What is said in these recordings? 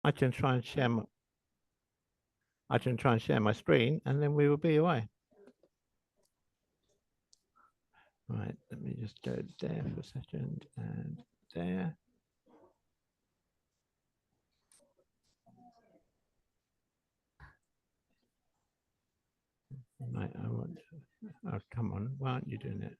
I can try and share my screen, and then we will be away. Right, let me just go there for a second and there. Right, I want. Oh, come on! Why aren't you doing it?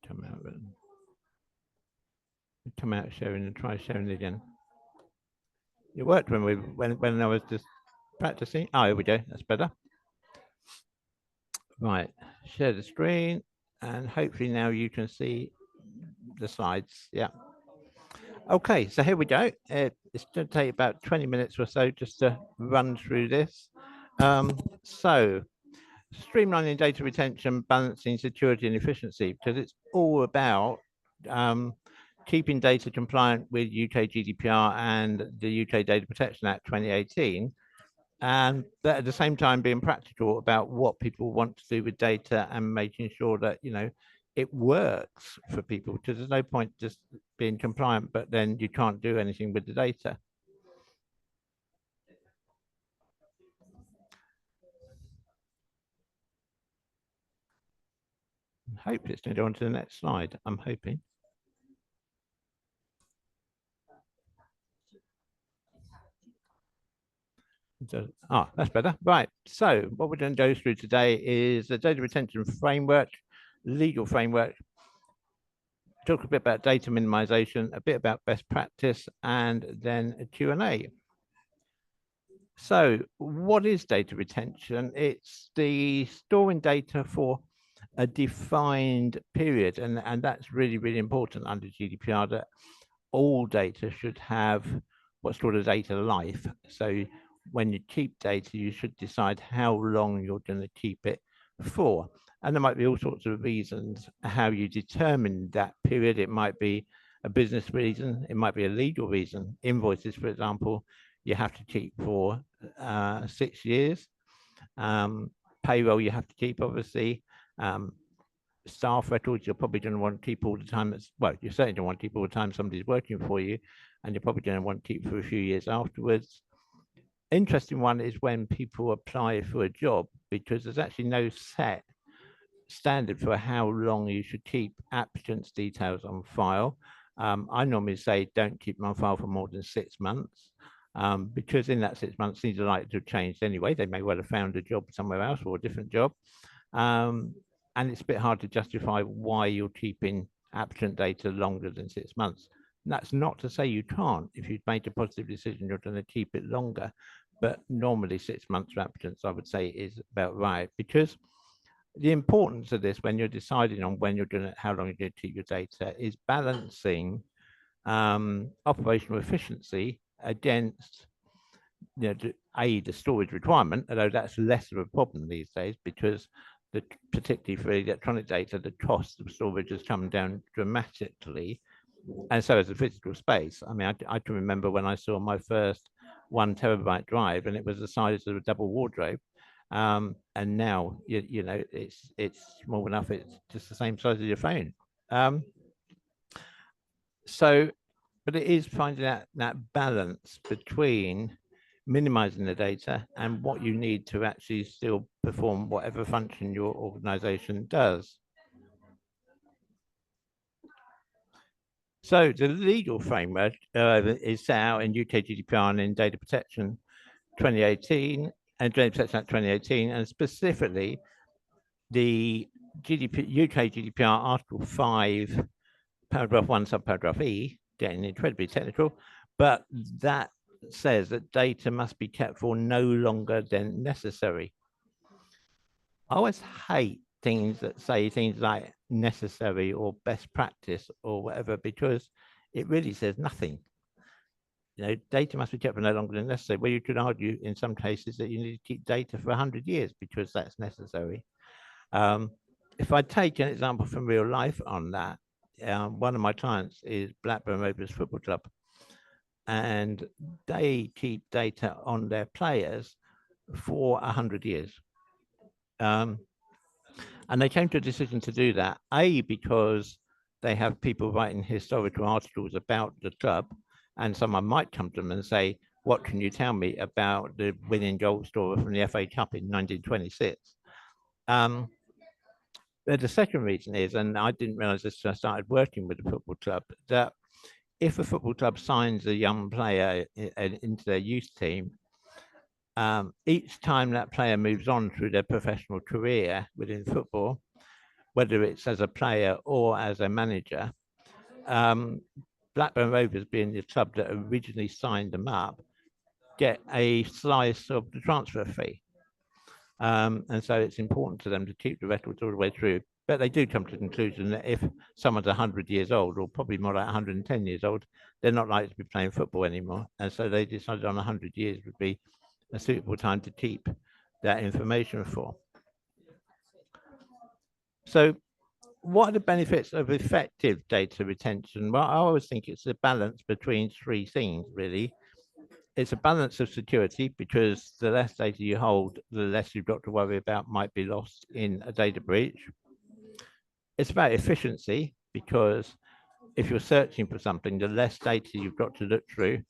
Come out, come out sharing and try sharing again. It worked when I was just practicing. Oh, here we go. That's better. Right, share the screen, and hopefully now you can see the slides. Yeah. Okay, so here we go. It's going to take about 20 minutes or so just to run through this. So, streamlining data retention, balancing security and efficiency, because it's all about keeping data compliant with UK GDPR and the UK Data Protection Act 2018, and but at the same time being practical about what people want to do with data and making sure that it works for people, because there's no point just being compliant but then you can't do anything with the data. I hope it's going to go on to the next slide. I'm hoping. That's better. Right. So what we're going to go through today is the data retention framework, legal framework, talk a bit about data minimization, a bit about best practice, and then a Q&A. So what is data retention? It's the storing data for a defined period. And that's really, really important under GDPR, that all data should have what's called a data life. So when you keep data, you should decide how long you're going to keep it for. And there might be all sorts of reasons how you determine that period. It might be a business reason. It might be a legal reason. Invoices, for example, you have to keep for 6 years. Payroll you have to keep, obviously. Staff records you're probably going to want to keep all the time. Well, you certainly don't want to keep all the time somebody's working for you, and you're probably going to want to keep for a few years afterwards. Interesting one is when people apply for a job, because there's actually no set standard for how long you should keep applicants' details on file. I normally say don't keep them on file for more than 6 months, because in that 6 months things are likely to have changed anyway. They may well have found a job somewhere else or a different job. And it's a bit hard to justify why you're keeping applicant data longer than 6 months. And that's not to say you can't. If you've made a positive decision, you're going to keep it longer. But normally 6 months for applicants, I would say, is about right, because the importance of this when you're deciding on when you're going to, how long you're going to keep your data, is balancing operational efficiency against the storage requirement, although that's less of a problem these days, because particularly for electronic data, the cost of storage has come down dramatically, and so has the physical space. I mean, I can remember when I saw my first 1 terabyte drive, and it was the size of a double wardrobe, and now it's small enough; it's just the same size as your phone. But it is finding that balance between minimizing the data and what you need to actually still perform whatever function your organization does. So the legal framework is set out in UK GDPR and in Data Protection 2018 and Data Protection Act 2018, and specifically the UK GDPR Article 5, Paragraph 1, Subparagraph E, getting incredibly technical, but that says that data must be kept for no longer than necessary. I always hate things that say things like necessary or best practice or whatever, because it really says nothing. Data must be kept for no longer than necessary. Well, you could argue in some cases that you need to keep data for 100 years because that's necessary. If I take an example from real life on that, one of my clients is Blackburn Rovers Football Club. and they keep data on their players for 100 years. And they came to a decision to do that, A, because they have people writing historical articles about the club, and someone might come to them and say, what can you tell me about the winning goal scorer from the FA Cup in 1926? But the second reason is, and I didn't realize this until I started working with a football club, that if a football club signs a young player into their youth team, each time that player moves on through their professional career within football, whether it's as a player or as a manager, Blackburn Rovers, being the club that originally signed them up, get a slice of the transfer fee. And so it's important to them to keep the records all the way through. But they do come to the conclusion that if someone's 100 years old, or probably more like 110 years old, they're not likely to be playing football anymore. And so they decided on 100 years would be a suitable time to keep that information for. So what are the benefits of effective data retention? Well, I always think it's a balance between three things, really. It's a balance of security, because the less data you hold, the less you've got to worry about might be lost in a data breach. It's about efficiency, because if you're searching for something, the less data you've got to look through,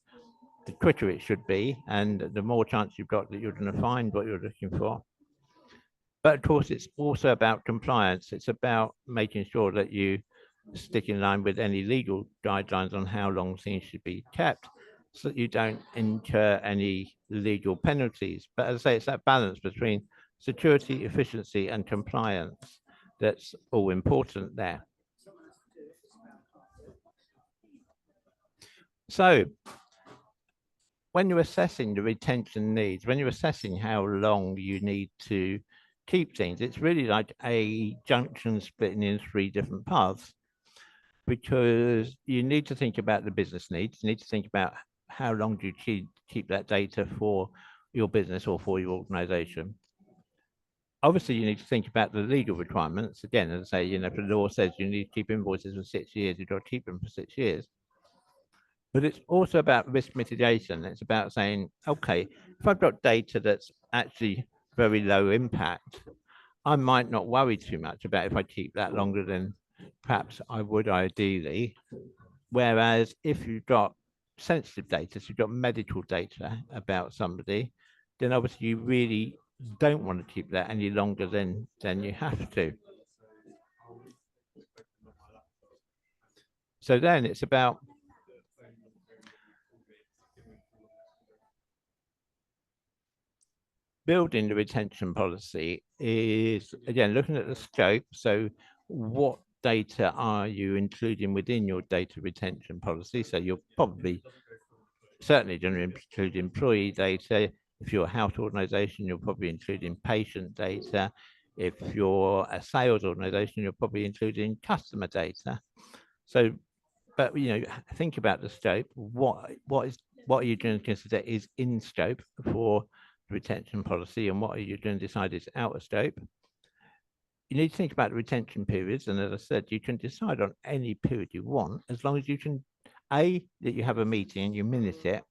the quicker it should be, and the more chance you've got that you're going to find what you're looking for. But of course, it's also about compliance. It's about making sure that you stick in line with any legal guidelines on how long things should be kept, so that you don't incur any legal penalties. But as I say, it's that balance between security, efficiency, and compliance that's all important there. So when you're assessing the retention needs, when you're assessing how long you need to keep things, it's really like a junction splitting in three different paths, because you need to think about the business needs. You need to think about how long do you keep that data for your business or for your organization. Obviously, you need to think about the legal requirements. Again, as I say, if the law says you need to keep invoices for 6 years, you've got to keep them for 6 years. But it's also about risk mitigation. It's about saying, okay, if I've got data that's actually very low impact, I might not worry too much about if I keep that longer than perhaps I would ideally. Whereas if you've got sensitive data, so you've got medical data about somebody, then obviously you really don't want to keep that any longer than you have to. So then it's about building the retention policy is, again, looking at the scope. So what data are you including within your data retention policy? So you're probably certainly going to include employee data. If you're a health organization, you're probably including patient data. If you're a sales organization, you're probably including customer data. So, but think about the scope. What are you going to consider is in scope for retention policy, and what are you going to decide is out of scope? You need to think about the retention periods, and as I said, you can decide on any period you want, as long as you can, that you have a meeting and you minute it,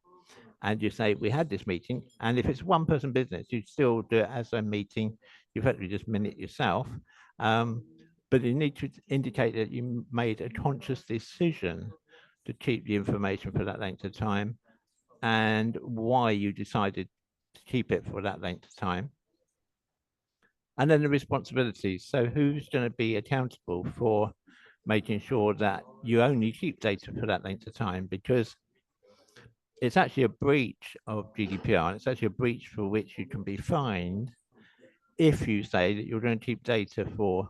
and you say, we had this meeting, and if it's one person business, you still do it as a meeting, you effectively just minute yourself, but you need to indicate that you made a conscious decision to keep the information for that length of time, and why you decided to keep it for that length of time. And then the responsibilities. So who's going to be accountable for making sure that you only keep data for that length of time? Because it's actually a breach of GDPR. It's actually a breach for which you can be fined if you say that you're going to keep data for,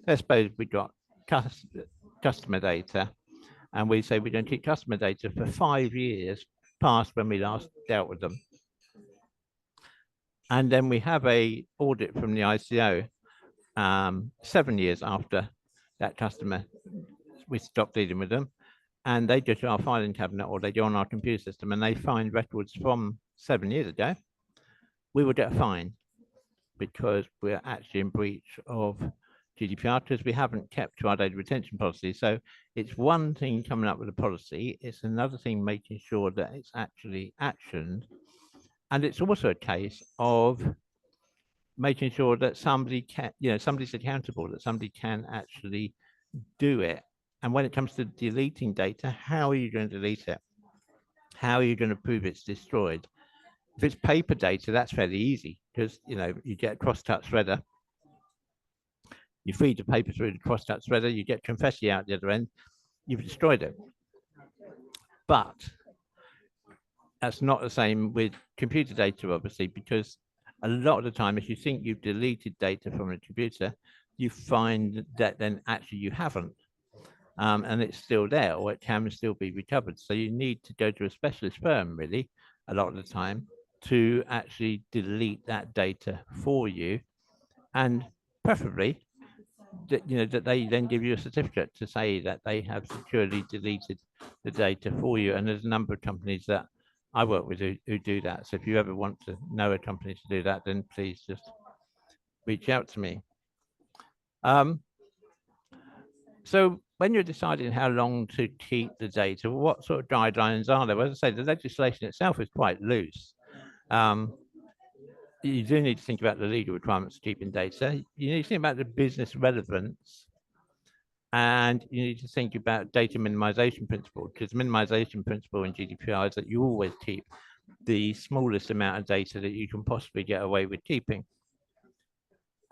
let's suppose we got customer data, and we say we're going to keep customer data for 5 years past when we last dealt with them. And then we have a audit from the ICO 7 years after that customer, we stopped dealing with them, and they go to our filing cabinet or they go on our computer system and they find records from 7 years ago. We will get a fine because we're actually in breach of GDPR because we haven't kept to our data retention policy. So it's one thing coming up with a policy, it's another thing making sure that it's actually actioned. And it's also a case of making sure that somebody can, somebody's accountable, that somebody can actually do it. And when it comes to deleting data, how are you going to delete it? How are you going to prove it's destroyed? If it's paper data, that's fairly easy because, you get a cross-touch threader, you feed the paper through the cross-touch threader, you get confetti out the other end, you've destroyed it. But that's not the same with computer data, obviously, because a lot of the time, if you think you've deleted data from a computer, you find that then actually you haven't. And it's still there, or it can still be recovered. So you need to go to a specialist firm, really, a lot of the time, to actually delete that data for you, and preferably that they then give you a certificate to say that they have securely deleted the data for you. And there's a number of companies that I work with who do that. So if you ever want to know a company to do that, then please just reach out to me. So when you're deciding how long to keep the data, what sort of guidelines are there? Well, as I say, the legislation itself is quite loose. You do need to think about the legal requirements of keeping data. You need to think about the business relevance, and you need to think about data minimization principle, because minimization principle in GDPR is that you always keep the smallest amount of data that you can possibly get away with keeping.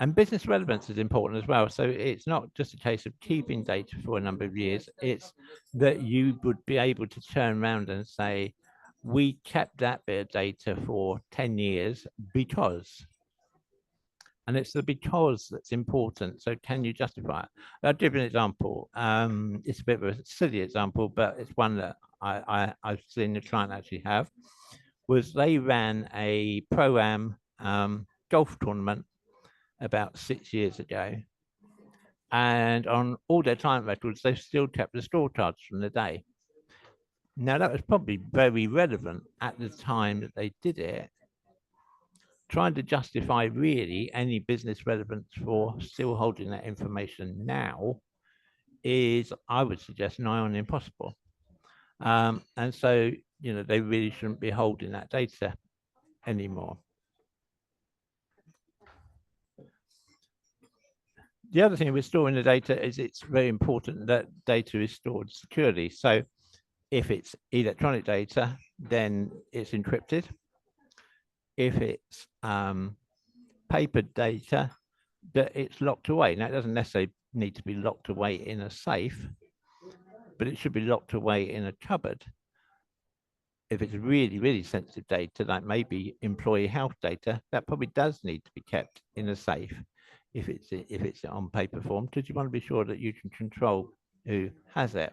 And business relevance is important as well. So it's not just a case of keeping data for a number of years, it's that you would be able to turn around and say, we kept that bit of data for 10 years because, and it's the because that's important. So can you justify it? I'll give you an example. It's a bit of a silly example, but it's one that I've seen the client actually have, was they ran a pro-am golf tournament about 6 years ago. And on all their client records, they've still kept the scorecards from the day. Now, that was probably very relevant at the time that they did it. Trying to justify really any business relevance for still holding that information now is, I would suggest, nigh on impossible. And so, they really shouldn't be holding that data anymore. The other thing with storing the data is it's very important that data is stored securely. So if it's electronic data, then it's encrypted. If it's paper data, that it's locked away. Now, it doesn't necessarily need to be locked away in a safe, but it should be locked away in a cupboard. If it's really, really sensitive data, like maybe employee health data, that probably does need to be kept in a safe if it's on paper form, because you want to be sure that you can control who has it.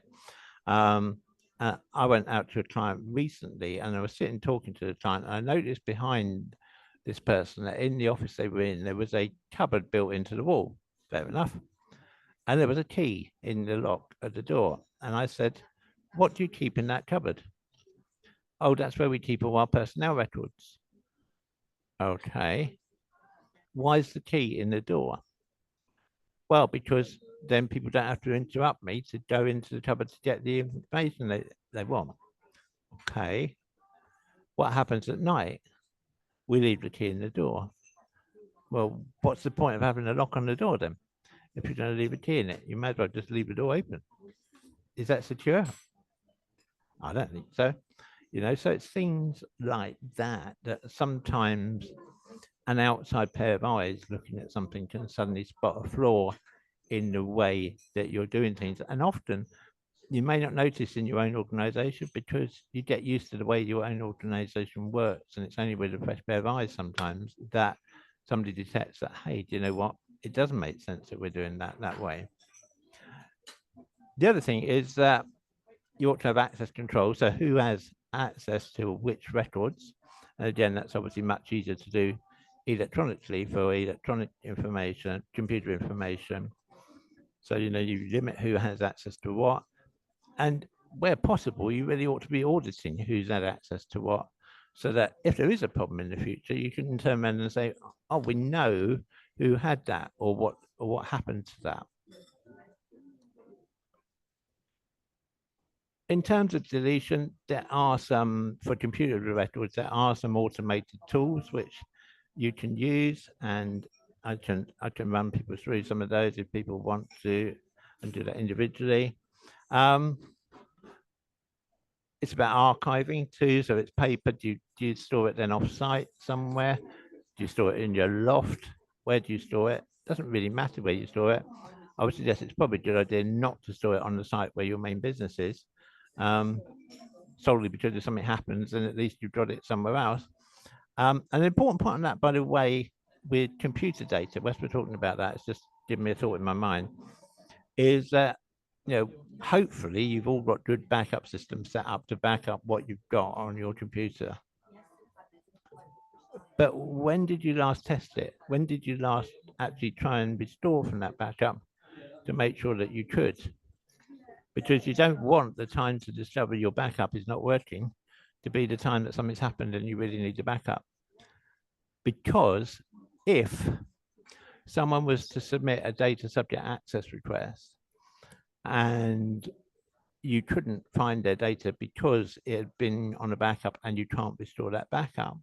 I went out to a client recently, and I was sitting talking to the client, and I noticed behind this person that in the office they were in, there was a cupboard built into the wall. Fair enough. And there was a key in the lock at the door. And I said, what do you keep in that cupboard? Oh, that's where we keep all our personnel records. Okay. Why is the key in the door? Well, because then people don't have to interrupt me to go into the cupboard to get the information they want. Okay. What happens at night? We leave the key in the door. Well, what's the point of having a lock on the door then? If you're going to leave a key in it, you might as well just leave the door open. Is that secure? I don't think so. So it's things like that that sometimes an outside pair of eyes looking at something can suddenly spot a flaw in the way that you're doing things. And often you may not notice in your own organization because you get used to the way your own organization works. And it's only with a fresh pair of eyes sometimes that somebody detects that, hey, do you know what? It doesn't make sense that we're doing that way. The other thing is that you ought to have access control. So who has access to which records? And again, that's obviously much easier to do electronically for electronic information, computer information. So, you limit who has access to what. And where possible, you really ought to be auditing who's had access to what, so that if there is a problem in the future, you can turn around and say, oh, we know who had that, or or what happened to that. In terms of deletion, there are some, for computer records, there are some automated tools which you can use, and I can run people through some of those if people want to, and do that individually. It's about archiving too, so it's paper. Do you store it then off-site somewhere? Do you store it in your loft? Where do you store it? Doesn't really matter where you store it. I would suggest it's probably a good idea not to store it on the site where your main business is, solely because if something happens, then at least you've got it somewhere else. An important part of that, by the way, with computer data, whilst we're talking about that, it's just giving me a thought in my mind, is that, you know, hopefully you've all got good backup systems set up to back up what you've got on your computer. But when did you last test it? When did you last actually try and restore from that backup to make sure that you could? Because you don't want the time to discover your backup is not working to be the time that something's happened and you really need to back up. Because if someone was to submit a data subject access request and you couldn't find their data because it had been on a backup and you can't restore that backup,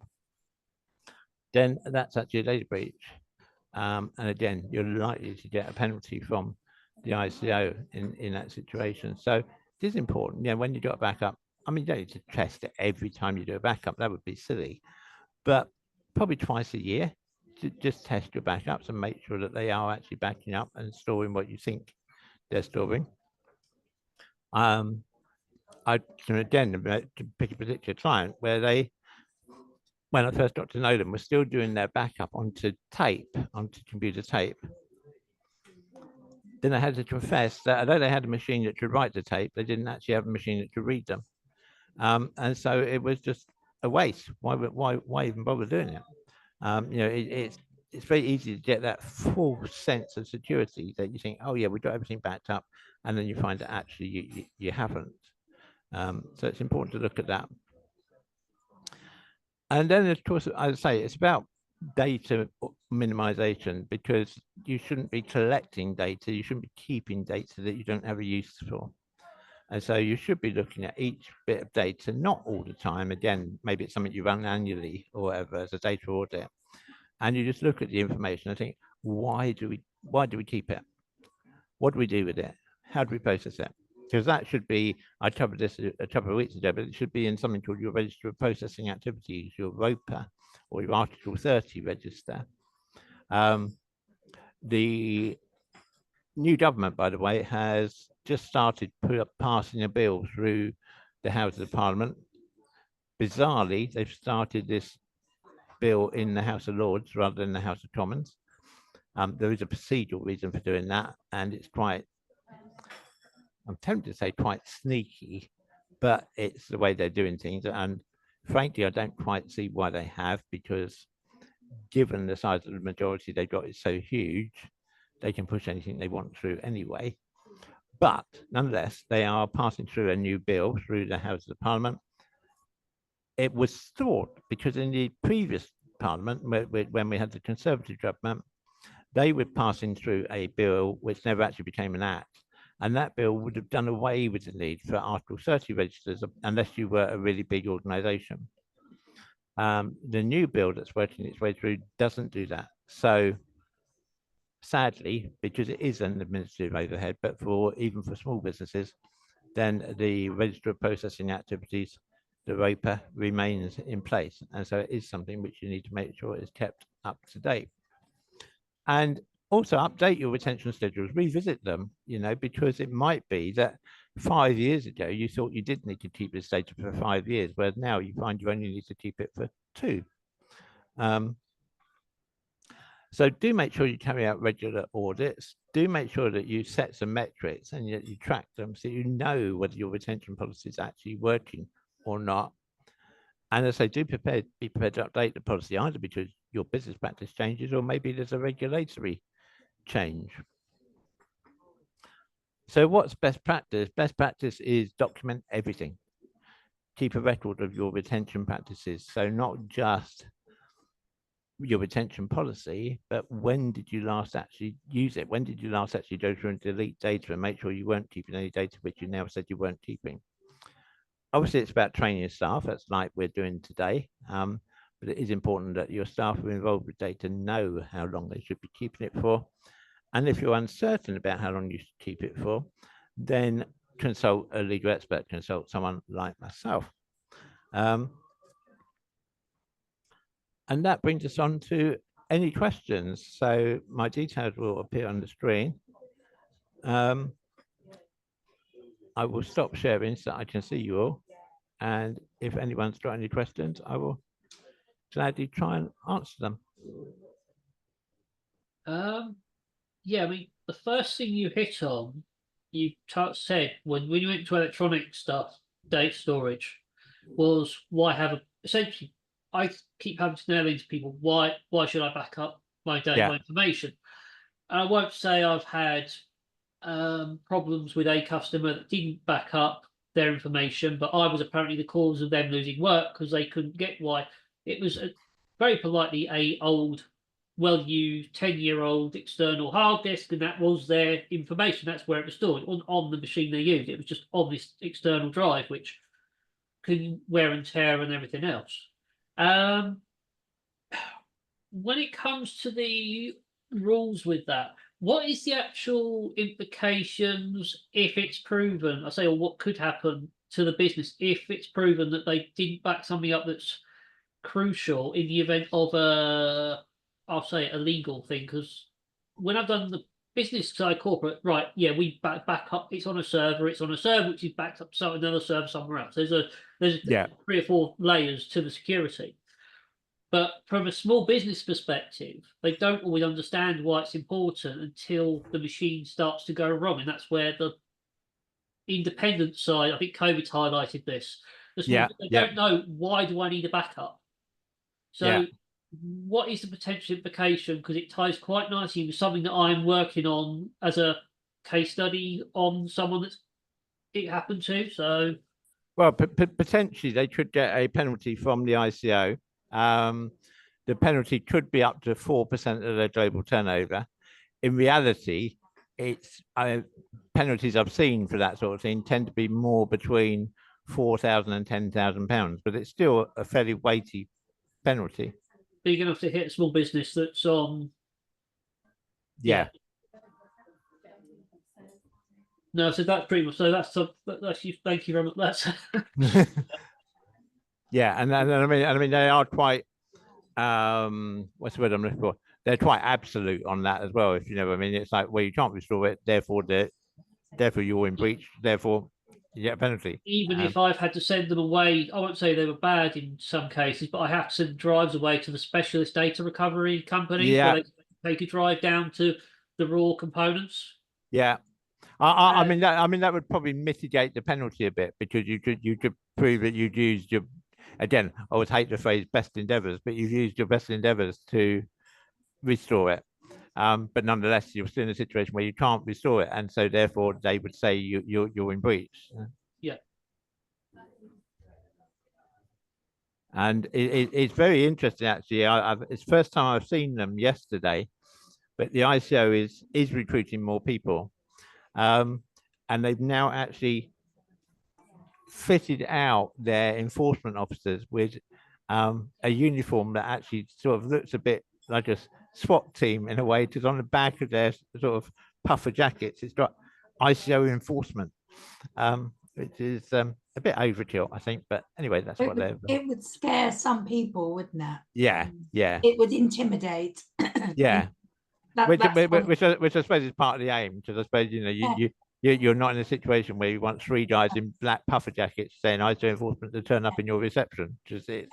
then that's actually a data breach. And again, you're likely to get a penalty from the ICO in that situation. So it is important, you know, when you do a backup, I mean, you don't need to test it every time you do a backup, that would be silly, but probably twice a year to just test your backups and make sure that they are actually backing up and storing what you think they're storing. I can again to pick a particular client where they, when I first got to know them, were still doing their backup onto tape, onto computer tape. Then I had to confess that although they had a machine that could write the tape, they didn't actually have a machine that could read them. And so it was just a waste. Why even bother doing it? You know, it's very easy to get that full sense of security that you think, oh yeah, we've got everything backed up, and then you find that actually you haven't. So it's important to look at that. And then, of course, I say it's about data minimization, because you shouldn't be collecting data, you shouldn't be keeping data that you don't have a use for. And so you should be looking at each bit of data, not all the time. Again, maybe it's something you run annually or whatever as a data audit. And you just look at the information and think, why do we keep it? What do we do with it? How do we process it? Because that should be, I covered this a couple of weeks ago, but it should be in something called your register of processing activities, your ROPA, or your Article 30 register. The new government, by the way, has just started passing a bill through the Houses of Parliament. Bizarrely, they've started this bill in the House of Lords rather than the House of Commons. There is a procedural reason for doing that, and it's quite, I'm tempted to say quite sneaky, but it's the way they're doing things. And frankly, I don't quite see why they have, because given the size of the majority they've got is so huge, they can push anything they want through anyway. But nonetheless, they are passing through a new bill through the House of Parliament. It was thought, because in the previous Parliament, when we had the Conservative government, they were passing through a bill which never actually became an act. And that bill would have done away with the need for Article 30 registers unless you were a really big organization. The new bill that's working its way through doesn't do that. So sadly, because it is an administrative overhead, but even for small businesses, then the register of processing activities, the ROPA, remains in place. And so it is something which you need to make sure is kept up to date. And also update your retention schedules, revisit them, you know, because it might be that 5 years ago you thought you did need to keep this data for 5 years, whereas now you find you only need to keep it for 2. So do make sure you carry out regular audits. Do make sure that you set some metrics and you track them so you know whether your retention policy is actually working or not. And as I say, be prepared to update the policy, either because your business practice changes or maybe there's a regulatory change. So what's best practice? Best practice is document everything. Keep a record of your retention practices. So not just your retention policy, but when did you last actually use it? When did you last actually go through and delete data and make sure you weren't keeping any data which you now said you weren't keeping? Obviously, it's about training your staff. That's like we're doing today. But it is important that your staff who are involved with data know how long they should be keeping it for. And if you're uncertain about how long you should keep it for, then consult a legal expert, consult someone like myself. And that brings us on to any questions. So my details will appear on the screen. I will stop sharing so I can see you all. And if anyone's got any questions, I will gladly try and answer them. Yeah, I mean, the first thing you hit on, you said when you went to electronic stuff, data storage, was why have a essentially. I keep having to nail into people why should I back up my data, my information? And I won't say I've had problems with a customer that didn't back up their information, but I was apparently the cause of them losing work because they couldn't get why. It was very politely a old, well-used 10-year-old external hard disk, and that was their information. That's where it was stored on the machine they used. It was just on this external drive, which can wear and tear and everything else. When it comes to the rules with that, what is the actual implications if it's proven? I say, or what could happen to the business if it's proven that they didn't back something up that's crucial in the event of I'll say a legal thing? Because when I've done the business side corporate, right, yeah, we back up. It's on a server. It's on a server which is backed up so another server somewhere else. There's 3 or 4 layers to the security. But from a small business perspective, they don't always understand why it's important until the machine starts to go wrong. And that's where the independent side, I think COVID's highlighted this. They don't know, why do I need a backup? So what is the potential implication? Because it ties quite nicely with something that I'm working on as a case study on someone that's it happened to. So, well, potentially they could get a penalty from the ICO. The penalty could be up to 4% of their global turnover. In reality, it's penalties I've seen for that sort of thing tend to be more between £4,000 and £10,000, but it's still a fairly weighty penalty. Big enough to hit a small business that's on. No, so that's pretty much. So that's thank you very much. That's. Yeah, and I mean they are quite. What's the word I'm looking for? They're quite absolute on that as well. If you know what I mean, it's like, well, you can't restore it, therefore you're in breach, therefore you get a penalty. Even if I've had to send them away, I won't say they were bad in some cases, but I have to send drives away to the specialist data recovery company where they take a drive down to the raw components. Yeah. I mean that would probably mitigate the penalty a bit, because you could prove that you'd used your, again, I would hate the phrase best endeavors, but you've used your best endeavors to restore it. But nonetheless, you're still in a situation where you can't restore it, and so therefore they would say you're in breach. Yeah. And it's very interesting, actually. It's the first time I've seen them yesterday, but the ICO is recruiting more people. And they've now actually fitted out their enforcement officers with a uniform that actually sort of looks a bit like a SWAT team in a way, because on the back of their sort of puffer jackets, it's got ICO enforcement, which is a bit overkill, I think. But anyway, that's what they're. It would scare some people, wouldn't it? Yeah. It would intimidate. Yeah. Which I suppose is part of the aim, because I suppose you're not in a situation where you want 3 guys in black puffer jackets saying ISO enforcement to turn up in your reception. It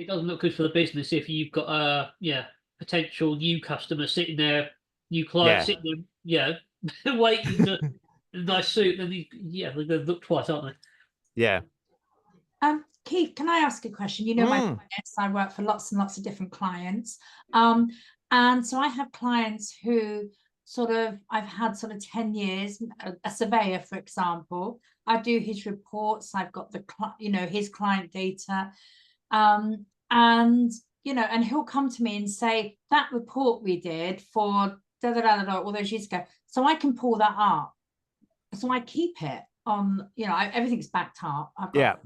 doesn't look good for the business if you've got a potential new customer sitting there, new client sitting there, waiting to a nice suit. Then they're going to look twice, aren't they? Yeah. Keith, can I ask a question? You know, my clients, I work for lots and lots of different clients. And so I have clients who I've had 10 years, a surveyor, for example. I do his reports. I've got his client data. And, you know, and he'll come to me and say, that report we did for all those years ago, so I can pull that up. So I keep it on, you know, everything's backed up. I've got,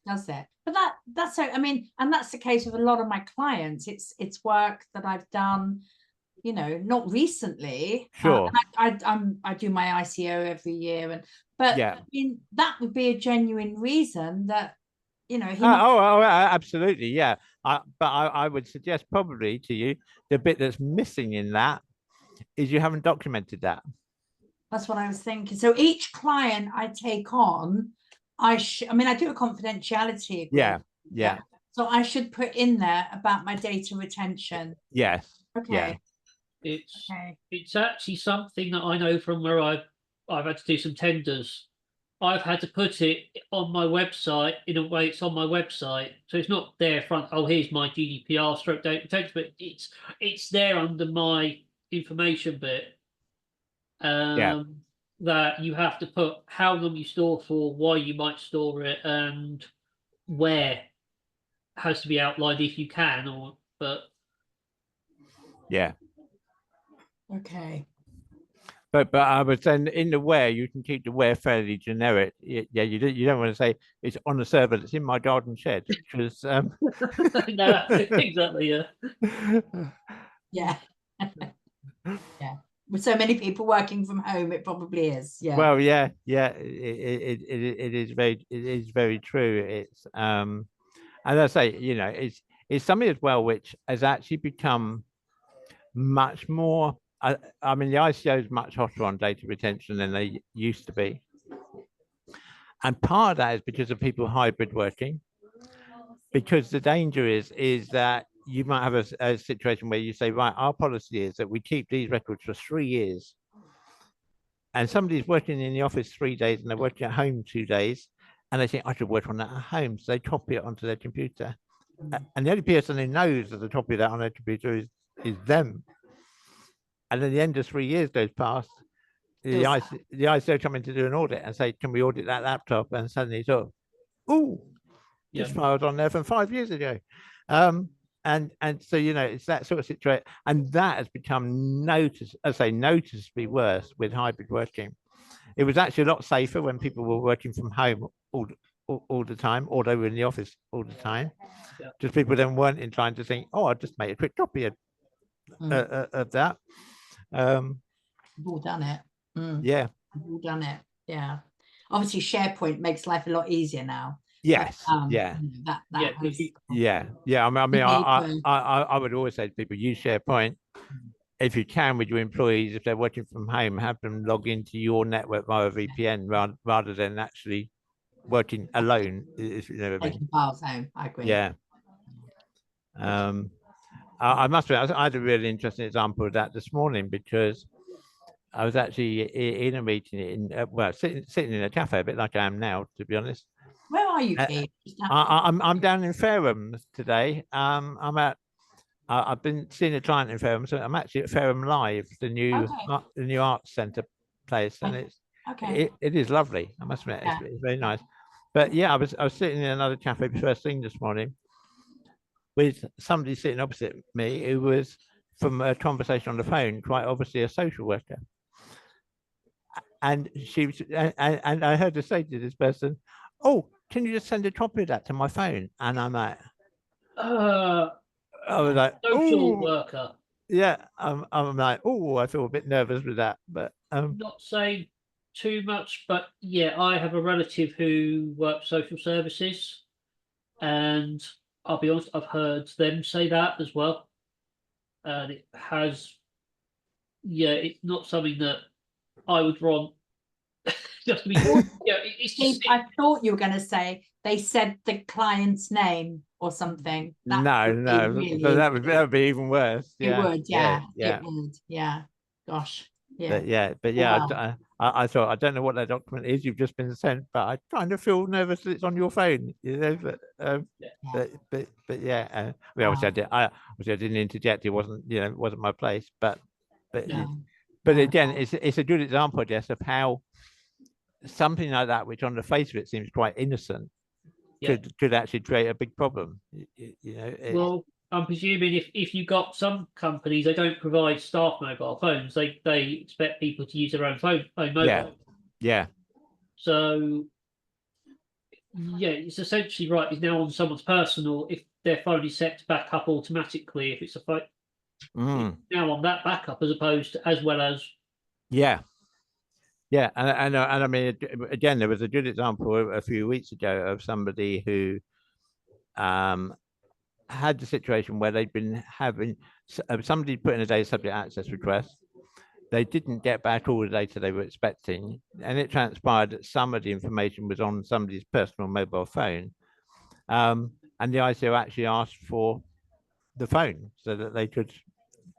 does it. But that's so, I mean, and that's the case with a lot of my clients. It's work that I've done, you know, not recently. Sure. I do my ICO every year, but I mean, that would be a genuine reason that, you know, absolutely, yeah. But I would suggest probably to you, the bit that's missing in that is you haven't documented that. That's what I was thinking. So each client I take on, I mean, I do a confidentiality agreement. Yeah. So I should put in there about my data retention. Yes. Okay. Yeah. It's actually something that I know from where I've had to do some tenders. I've had to put it on my website in a way. It's on my website, so it's not there front. Oh, here's my GDPR stroke data retention, but it's there under my information bit. That you have to put how long you store for, why you might store it, and where has to be outlined if you can, but okay. But I would say in the where, you can keep the where fairly generic. Yeah, you don't want to say it's on a server that's in my garden shed, because no, exactly, yeah. With so many people working from home, it probably is. Yeah. Well, yeah. It is very true. It's as I say, you know, it's something as well which has actually become much more. I mean, the ICO is much hotter on data retention than they used to be, and part of that is because of people hybrid working. Because the danger is that you might have a situation where you say, right, our policy is that we keep these records for 3 years. And somebody's working in the office 3 days and they're working at home 2 days. And they think, I should work on that at home. So they copy it onto their computer. And the only person who knows that the copy of that on their computer is them. And then the end of 3 years goes past. The ICO come in to do an audit and say, can we audit that laptop? And suddenly it's all, ooh, this file's on there from 5 years ago. And so, you know, it's that sort of situation, and that has become noticeably worse with hybrid working. It was actually a lot safer when people were working from home all the time, or they were in the office all the time. Just people then weren't inclined to think, oh, I'll just make a quick copy of that. We've all done it. Yeah, we've all done it. Yeah, obviously SharePoint makes life a lot easier now. Yes. But, yeah. That I mean, I would always say to people, use SharePoint if you can with your employees. If they're working from home, have them log into your network via VPN rather than actually working alone. If you know what I mean. Taking files home. I agree. Yeah. I must admit, I had a really interesting example of that this morning, because I was actually in a meeting sitting in a cafe, a bit like I am now, to be honest. Where are you, Keith? I'm down in Fareham today. I've been seeing a client in Fareham, so I'm actually at Fareham Live, the new arts centre place, and it is lovely. I must admit, it's very nice. But yeah, I was sitting in another cafe first thing this morning with somebody sitting opposite me who was, from a conversation on the phone, quite obviously a social worker. And she was, and I heard her say to this person, "Oh, can you just send a copy of that to my phone?" And I'm like, I was like, social worker. Yeah, I'm like, oh, I feel a bit nervous with that, but not saying too much, but yeah, I have a relative who works social services, and I'll be honest, I've heard them say that as well, and it has, it's not something that I would want. Just to be, I thought you were going to say they said the client's name or something. No, so that would be even worse. It would, it would, gosh, but wow. I thought, I don't know what that document is you've just been sent, but I kind of feel nervous that it's on your phone, you know. But yeah, I mean, obviously I didn't interject. It wasn't, it wasn't my place. But again, it's a good example, I guess, of how something like that, which on the face of it seems quite innocent, could actually create a big problem. Well, I'm presuming if you got some companies, they don't provide staff mobile phones. They expect people to use their own mobile. Yeah. Yeah. So yeah, it's essentially right. It's now on someone's personal. If their phone is set to back up automatically, if it's a phone, it's now on that backup as opposed to as well as. Yeah. Yeah, and I mean, again, there was a good example a few weeks ago of somebody who had the situation where they'd been having somebody put in a data subject access request. They didn't get back all the data they were expecting, and it transpired that some of the information was on somebody's personal mobile phone, and the ICO actually asked for the phone so that they could,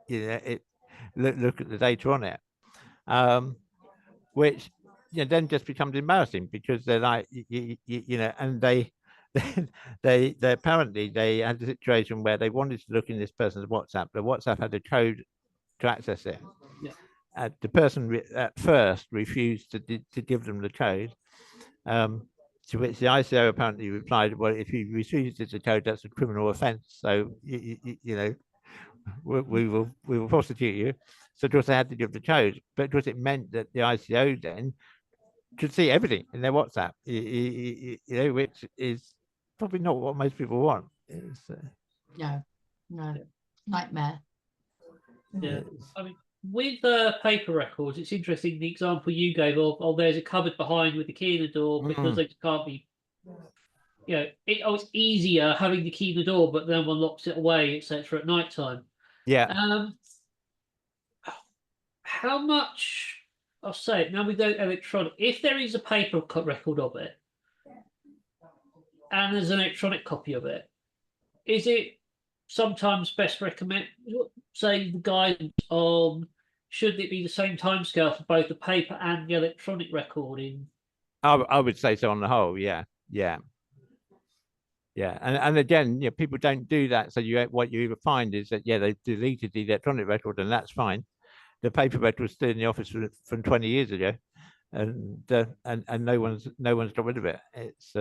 look at the data on it, which then just becomes embarrassing because they're like, and they apparently they had a situation where they wanted to look in this person's WhatsApp. The WhatsApp had a code to access it. Yeah. The person at first refused to give them the code, to which the ICO apparently replied, "Well, if you refuse the code, that's a criminal offence. So we will prosecute you." So of course they had to give the code, but of course it meant that the ICO then could see everything in their WhatsApp, which is probably not what most people want. No, nightmare. Yeah, I mean, with paper records, it's interesting the example you gave of there's a cupboard behind with the key in the door because they can't be. It's easier having the key in the door, but then one locks it away, etc. at night time. Yeah. How much? I'll say it now. We go electronic. If there is a paper record of it, and there's an electronic copy of it, is it sometimes best recommend? Say the guidance on should it be the same timescale for both the paper and the electronic recording? I would say so on the whole. Yeah. And again, people don't do that. So what you find is that they deleted the electronic record, and that's fine. The paper record was still in the office from 20 years ago, and no one's got rid of it. It's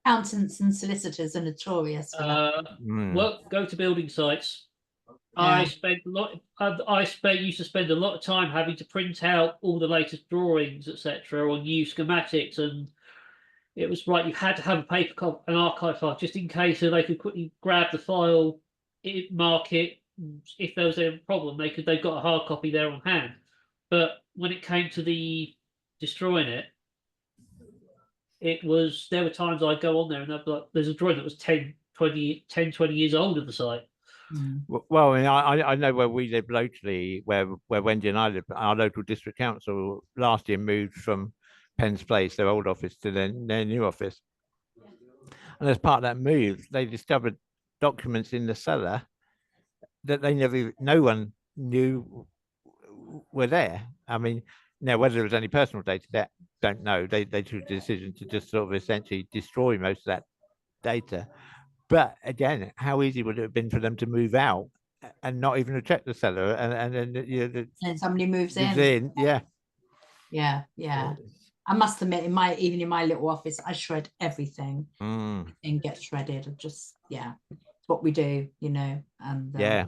accountants and solicitors are notorious for that. Go to building sites. I spent a lot. Used to spend a lot of time having to print out all the latest drawings, etc., or new schematics, and it was right. You had to have a paper copy, an archive file, just in case so they could quickly grab the file, mark it. If there was a problem, they've got a hard copy there on hand. But when it came to the destroying it, there were times I'd go on there and I'd be like, there's a drawing that was 10, 20 years old of the site. Well, I know where we live locally, where Wendy and I live, our local district council last year moved from Penn's Place, their old office, to their new office. And as part of that move, they discovered documents in the cellar that no one knew were there. I mean, now whether there was any personal data there, don't know. They took the decision to just sort of essentially destroy most of that data. But again, how easy would it have been for them to move out and not even check the cellar, and then and somebody moves in? Yeah. I must admit, even in my little office, I shred everything. And get shredded. It's what we do, and and I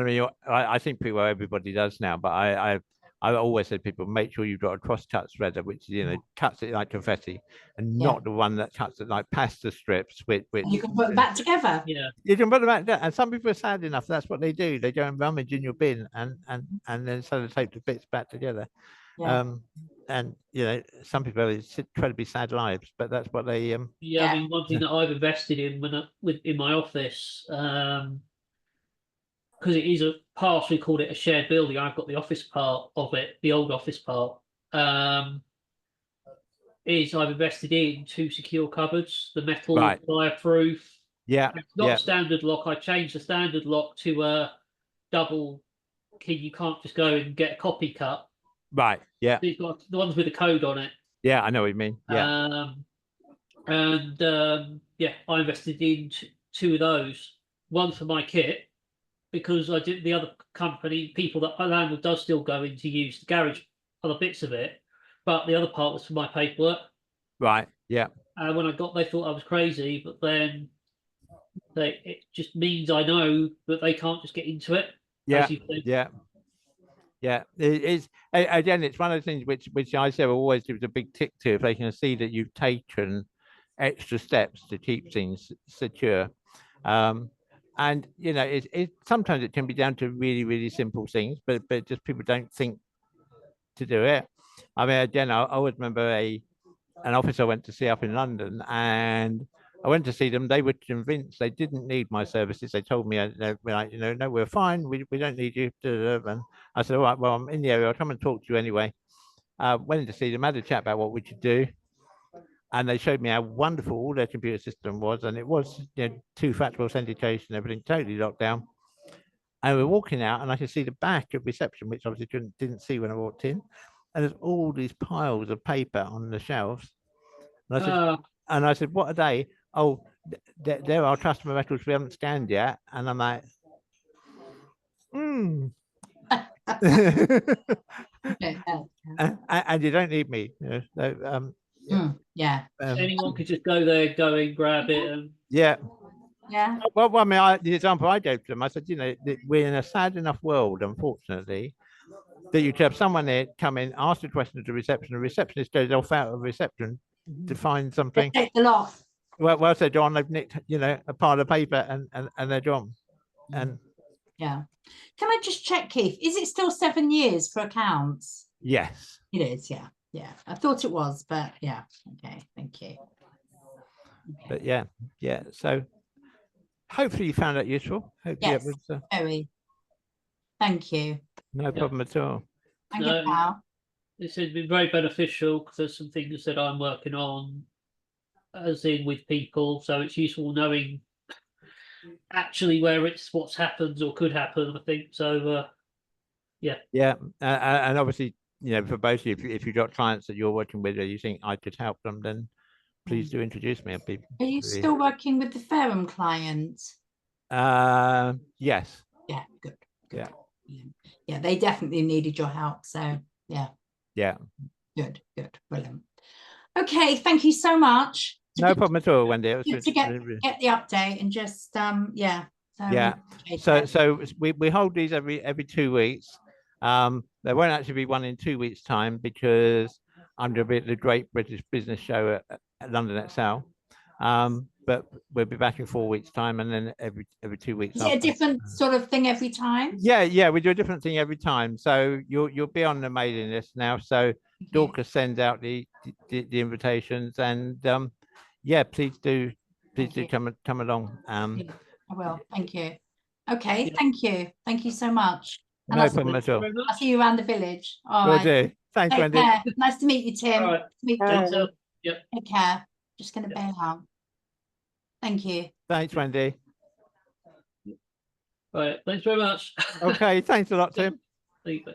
mean, I think pretty well everybody does now, but I always said people make sure you've got a cross-cut shredder, which cuts it like confetti, and not the one that cuts it like pasta strips. Which you can put them back together. Yeah, you can put them back together, and some people are sad enough. That's what they do. They go and rummage in your bin and then sellotape the bits back together. And some people have incredibly sad lives, but that's what they I mean, one thing that I've invested in in my office, because it is we called it a shared building. I've got the office part of it, the old office part. Is I've invested in 2 secure cupboards, the metal fireproof. It's not a standard lock. I changed the standard lock to a double key. You can't just go and get a copy cut. Right. Yeah. It's got the ones with the code on it. Yeah, I know what you mean. Yeah. I invested in 2 of those. One for my kit, because I did the other company, people that my landlord does still go in to use the garage, other bits of it, but the other part was for my paperwork. Right. Yeah. When I got, they thought I was crazy, but then it just means I know that they can't just get into it. Yeah, basically. yeah. Again, it's one of the things which I say always gives a big tick to if they can see that you've taken extra steps to keep things secure. And you know, sometimes it can be down to really simple things, but just people don't think to do it. I mean, again, I always remember an office I went to see up in London, and I went to see them. They were convinced they didn't need my services. They told me, no, we're fine. We don't need you. And I said, all right, well, I'm in the area. I'll come and talk to you anyway. Went in to see them, had a chat about what we should do. And they showed me how wonderful all their computer system was. And it was, two-factor authentication, everything totally locked down. And we're walking out, and I could see the back of reception, which obviously didn't see when I walked in. And there's all these piles of paper on the shelves. And I said, what are they? Oh, they're our customer records we haven't scanned yet. And I'm like, and you don't need me. Anyone could just go there, go and grab it. And yeah. Well, I mean, the example I gave to them, I said, we're in a sad enough world, unfortunately, that you could have someone there come in, ask a question to reception, the receptionist goes off out of reception to find something. They take the lot. Well said, John. They've nicked, a pile of paper and they're gone. And yeah. Can I just check, Keith? Is it still 7 years for accounts? Yes. It is, yeah. Yeah. I thought it was, but yeah. Okay, thank you. Okay. But yeah. So hopefully you found that useful. Hopefully yes, it was, very. Thank you. No problem at all. Thank you, pal. This has been very beneficial because there's some things that I'm working on, as in with people. So it's useful knowing actually where what's happened or could happen, I think. So, yeah. And obviously, for both of you, if you've got clients that you're working with or you think I could help them, then please do introduce me. Are you still working with the Ferrum client? Yes. Yeah, good. Yeah, they definitely needed your help. So, yeah. Good, brilliant. Okay, thank you so much. No problem at all, Wendy. It was good to get the update and just So we hold these every 2 weeks. There won't actually be one in 2 weeks' time because I'm going to be at the Great British Business Show at London Excel. But we'll be back in 4 weeks' time, and then every 2 weeks. Is it a different sort of thing every time? Yeah, we do a different thing every time. So you'll be on the mailing list now. So Dorcas sends out the invitations, and please do come along. I will. Thank you. Okay, thank you so much. And no problem at all. I'll see you around the village. All Will right. do. Thanks, Take Wendy. care. Nice to meet you, Tim. All right. Meet you. Take care. Just going to bail out. Thank you. Thanks, Wendy. All right. Thanks very much. Okay. Thanks a lot, Tim. Thank you.